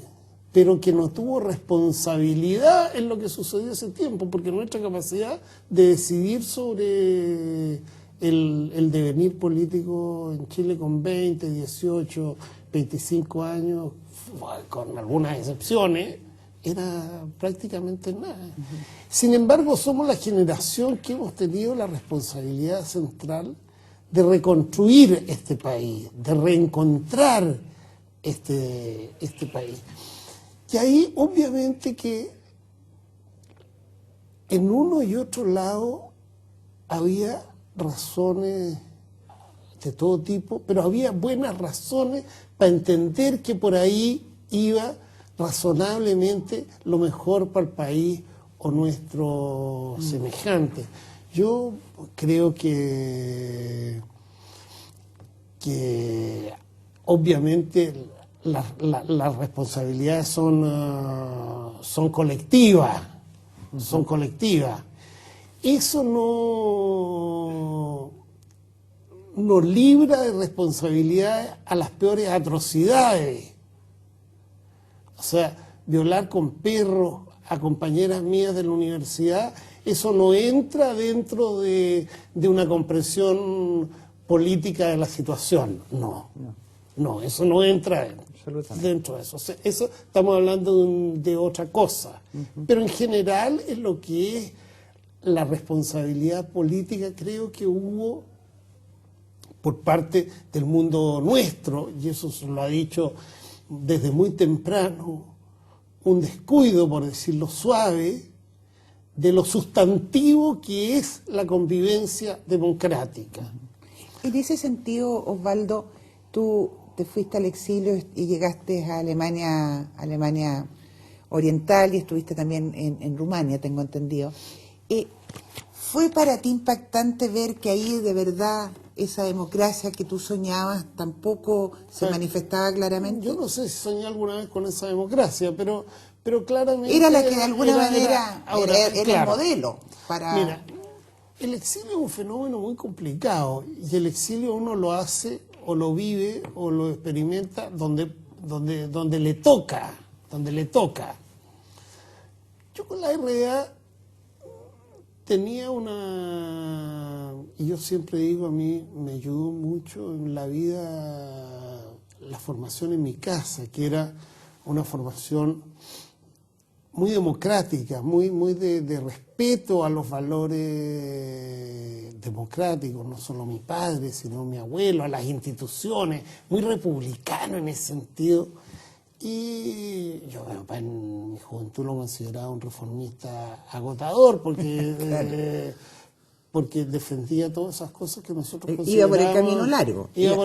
S2: pero que no tuvo responsabilidad en lo que sucedió ese tiempo, porque nuestra capacidad de decidir sobre el devenir político en Chile con 20, 18, 25 años, con algunas excepciones, era prácticamente nada. Sin embargo, somos la generación que hemos tenido la responsabilidad central de reconstruir este país, de reencontrar este país. Y ahí obviamente que en uno y otro lado había razones de todo tipo, pero había buenas razones para entender que por ahí iba razonablemente lo mejor para el país o nuestro semejante. Yo creo que obviamente las responsabilidades son colectivas, son colectivas. Eso no libra de responsabilidades a las peores atrocidades. O sea, violar con perros a compañeras mías de la universidad, eso no entra dentro de una comprensión política de la situación. No, eso no entra dentro de eso. O sea, eso estamos hablando de otra cosa. Pero en general, en lo que es la responsabilidad política, creo que hubo por parte del mundo nuestro, y eso se lo ha dicho desde muy temprano, un descuido, por decirlo suave, de lo sustantivo que es la convivencia democrática.
S1: En ese sentido, Osvaldo, tú te fuiste al exilio y llegaste a Alemania Oriental y estuviste también en Rumania, tengo entendido. ¿Fue para ti impactante ver que ahí de verdad esa democracia que tú soñabas tampoco se manifestaba claramente?
S2: Yo no sé si soñé alguna vez con esa democracia, pero claramente...
S1: Era la que de alguna manera era
S2: claro,
S1: el modelo para...
S2: Mira, el exilio es un fenómeno muy complicado y el exilio uno lo hace o lo vive o lo experimenta donde le toca, Yo con la RDA tenía y yo siempre digo, a mí me ayudó mucho en la vida la formación en mi casa, que era una formación muy democrática, muy de respeto a los valores democráticos, no solo mi padre, sino mi abuelo, a las instituciones, muy republicano en ese sentido. Y yo, en mi juventud lo consideraba un reformista agotador, porque defendía todas esas cosas que nosotros considerábamos...
S1: Iba por el camino largo.
S2: Iba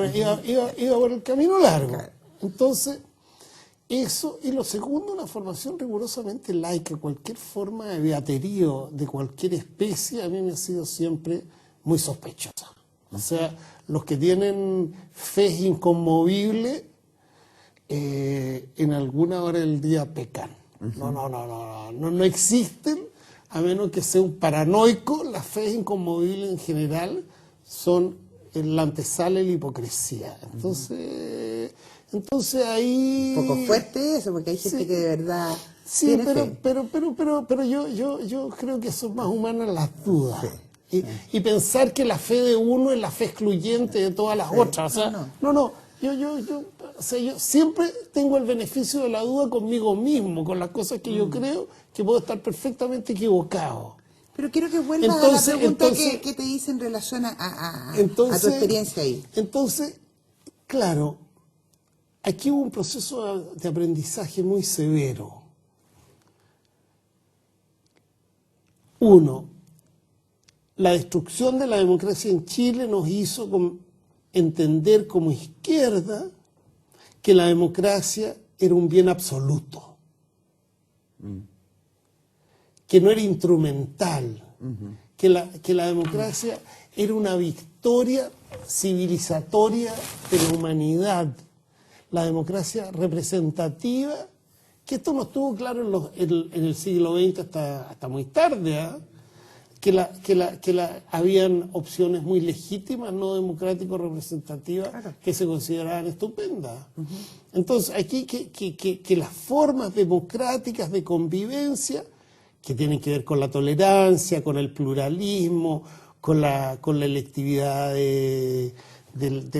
S2: por el camino largo.
S1: Claro.
S2: Entonces, eso, y lo segundo, una formación rigurosamente laica. Cualquier forma de beaterío de cualquier especie a mí me ha sido siempre muy sospechosa. O sea, los que tienen fe inconmovible en alguna hora del día pecan. No existen, a menos que sea un paranoico. Las fe inconmovibles en general son la antesala de la hipocresía. Entonces ahí...
S1: Un poco fuerte eso, porque hay gente que de verdad...
S2: Sí, pero yo creo que son más humanas las dudas. Sí. Y pensar que la fe de uno es la fe excluyente de todas las otras. O sea, yo siempre tengo el beneficio de la duda conmigo mismo, con las cosas que yo creo que puedo estar perfectamente equivocado.
S1: Pero quiero que vuelvas a la pregunta que te hice en relación a tu experiencia ahí.
S2: Entonces, claro, aquí hubo un proceso de aprendizaje muy severo. Uno, la destrucción de la democracia en Chile nos hizo entender como izquierda que la democracia era un bien absoluto, que no era instrumental, que la democracia era una victoria civilizatoria de la humanidad, la democracia representativa, que esto no estuvo claro en el siglo XX hasta muy tarde, ¿eh? que habían opciones muy legítimas, no democrático representativas, claro, que se consideraban estupendas. Entonces, aquí que las formas democráticas de convivencia, que tienen que ver con la tolerancia, con el pluralismo, con la electividad de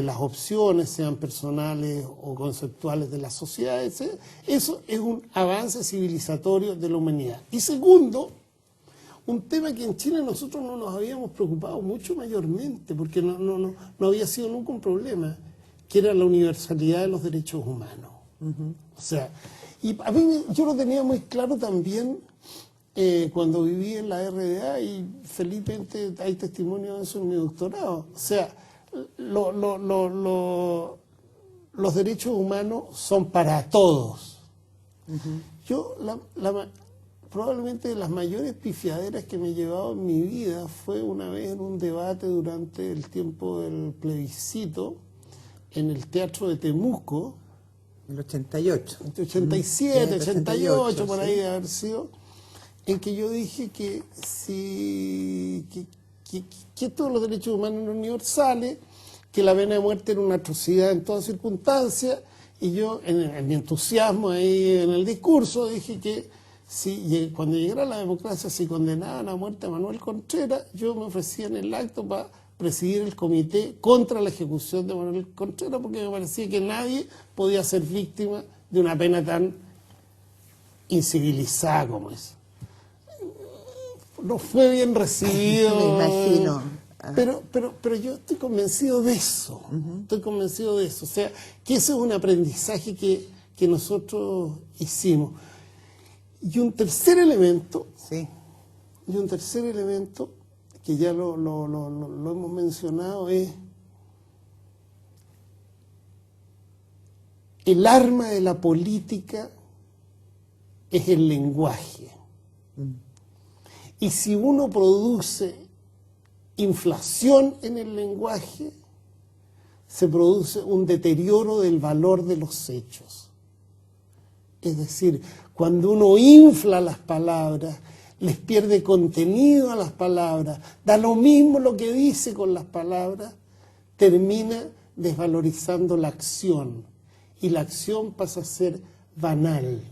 S2: las opciones, sean personales o conceptuales de las sociedades, eso es un avance civilizatorio de la humanidad. Y segundo, un tema que en Chile nosotros no nos habíamos preocupado mucho mayormente, porque no había sido nunca un problema, que era la universalidad de los derechos humanos. O sea, Y a mí yo lo tenía muy claro también cuando viví en la RDA, y felizmente hay testimonio de eso en mi doctorado. O sea, los derechos humanos son para todos. Yo, probablemente las mayores pifiaderas que me he llevado en mi vida fue una vez en un debate durante el tiempo del plebiscito en el Teatro de Temuco.
S1: El 88.
S2: 87, 88, por ahí
S1: sí.
S2: de haber sido, en que yo dije que todos los derechos humanos eran universales, que la pena de muerte era una atrocidad en todas circunstancias, y yo, en mi entusiasmo ahí en el discurso, dije que cuando llegara la democracia, si condenaban a muerte a Manuel Contreras, yo me ofrecía en el acto para presidir el comité contra la ejecución de Manuel Contreras, porque me parecía que nadie podía ser víctima de una pena tan incivilizada como esa. No fue bien recibido.
S1: Me imagino.
S2: Pero yo estoy convencido de eso. Estoy convencido de eso. O sea, que ese es un aprendizaje que nosotros hicimos. Y un tercer elemento,
S1: Sí.
S2: que ya lo hemos mencionado, es el arma de la política es el lenguaje. Y si uno produce inflación en el lenguaje, se produce un deterioro del valor de los hechos. Es decir, cuando uno infla las palabras, les pierde contenido a las palabras, da lo mismo lo que dice con las palabras, termina desvalorizando la acción, y la acción pasa a ser banal.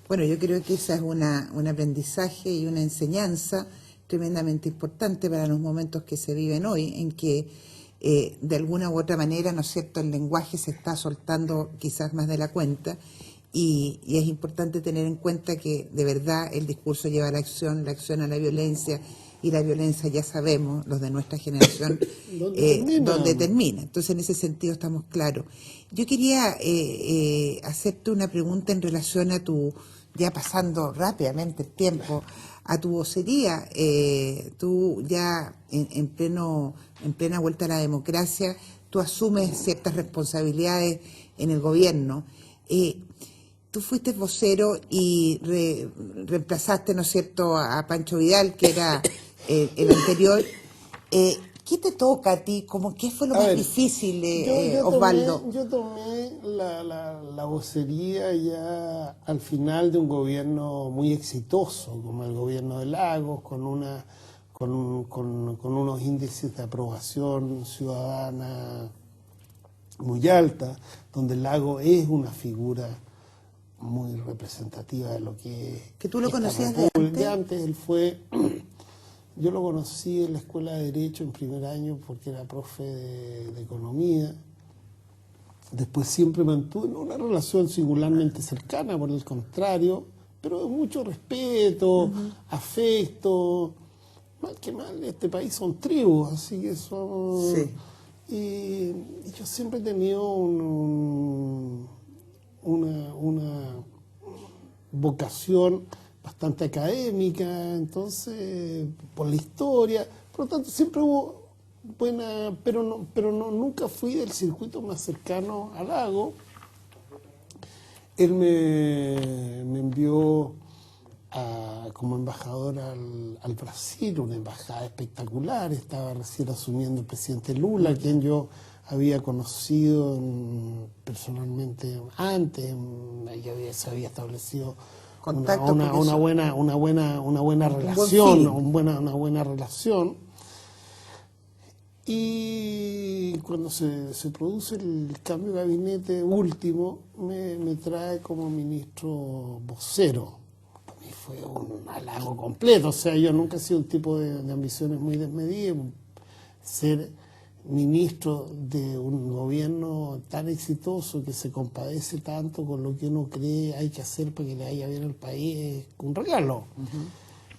S1: Bueno, yo creo que esa es un aprendizaje y una enseñanza tremendamente importante para los momentos que se viven hoy, en que de alguna u otra manera, ¿no es cierto?, el lenguaje se está soltando quizás más de la cuenta, y es importante tener en cuenta que de verdad el discurso lleva a la acción a la violencia, y la violencia, ya sabemos, los de nuestra generación, ¿dónde termina? Entonces, en ese sentido estamos claros. Yo quería hacerte una pregunta en relación a ya pasando rápidamente el tiempo, a tu vocería. Tú ya en plena vuelta a la democracia, tú asumes ciertas responsabilidades en el gobierno. Tú fuiste vocero y reemplazaste, ¿no es cierto?, a Pancho Vidal, que era el anterior. ¿Qué te toca a ti? ¿Qué fue lo más difícil, Osvaldo?
S2: Yo tomé la vocería ya al final de un gobierno muy exitoso, como el gobierno de Lagos, con unos índices de aprobación ciudadana muy alta, donde Lagos es una figura muy representativa de lo que es.
S1: ¿Que tú lo
S2: esta
S1: conocías
S2: república.
S1: de antes?
S2: Él fue... Yo lo conocí en la Escuela de Derecho en primer año porque era profe de Economía. Después siempre mantuve una relación singularmente cercana, por el contrario, pero de mucho respeto, afecto. Mal que mal, este país son tribus, así que son...
S1: Sí.
S2: Y yo siempre he tenido una vocación bastante académica, entonces, por la historia, por lo tanto siempre hubo buena, pero nunca fui del circuito más cercano al Lago. Él me envió como embajador al Brasil, una embajada espectacular. Estaba recién asumiendo el presidente Lula, a quien yo había conocido personalmente antes. Se había establecido
S1: Contacto,
S2: una buena relación, una buena relación. Y cuando se produce el cambio de gabinete último, me trae como ministro vocero. Para mí fue un halago completo. O sea, yo nunca he sido un tipo de ambiciones muy desmedidas. Ser ministro de un gobierno tan exitoso, que se compadece tanto con lo que uno cree hay que hacer para que le vaya bien al país, es un regalo.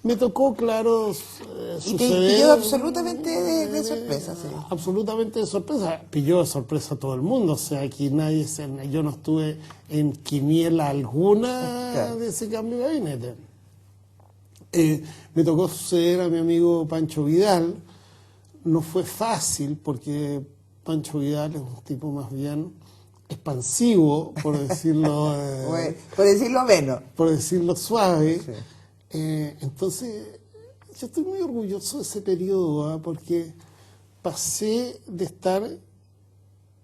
S2: Me tocó, claro,
S1: Y te
S2: suceder...
S1: pilló absolutamente de sorpresa, sí.
S2: Absolutamente de sorpresa. Pilló de sorpresa a todo el mundo. O sea, aquí nadie yo no estuve en quiniela alguna
S1: Claro.
S2: de ese cambio de gabinete. Me tocó suceder a mi amigo Pancho Vidal. No fue fácil porque Pancho Vidal es un tipo más bien expansivo, por decirlo,
S1: Bueno, por decirlo menos.
S2: por decirlo suave.
S1: Sí.
S2: Entonces, yo estoy muy orgulloso de ese periodo, ¿ah? Porque pasé de estar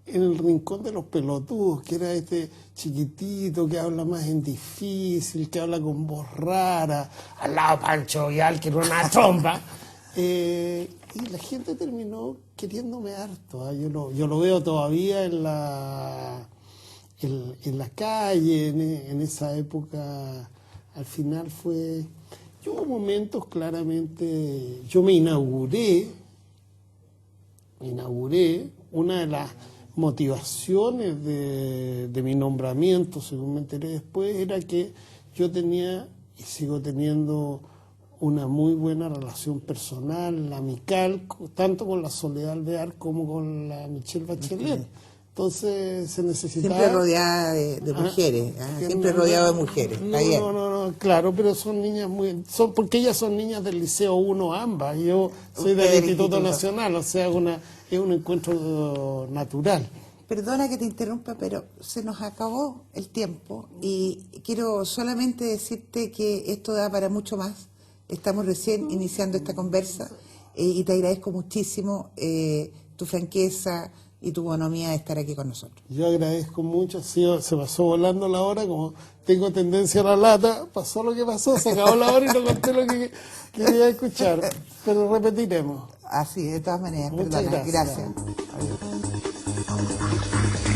S2: en el rincón de los pelotudos, que era este chiquitito que habla más en difícil, que habla con voz rara, al lado de Pancho Vial, que era una trompa. Y la gente terminó queriéndome harto, ¿ah? Yo lo veo todavía en la calle, en esa época. Al final hubo momentos claramente, yo me inauguré, una de las motivaciones de mi nombramiento, según me enteré después, era que yo tenía y sigo teniendo una muy buena relación personal, amical, tanto con la Soledad Alvear como con la Michelle Bachelet. Entonces se necesitaba...
S1: Siempre rodeada de mujeres, siempre rodeado de mujeres. Está bien.
S2: No, claro, pero son niñas porque ellas son niñas del Liceo 1 ambas, yo soy del Instituto Nacional, o sea, es un encuentro natural.
S1: Perdona que te interrumpa, pero se nos acabó el tiempo y quiero solamente decirte que esto da para mucho más. Estamos recién iniciando esta conversa y te agradezco muchísimo tu franqueza y tu bonomía de estar aquí con nosotros.
S2: Yo agradezco mucho, sí, se pasó volando la hora, como tengo tendencia a la lata, pasó lo que pasó, se acabó la hora y no conté lo que quería escuchar, pero repetiremos.
S1: Así, de todas maneras,
S2: Muchas
S1: perdona,
S2: gracias.
S1: gracias.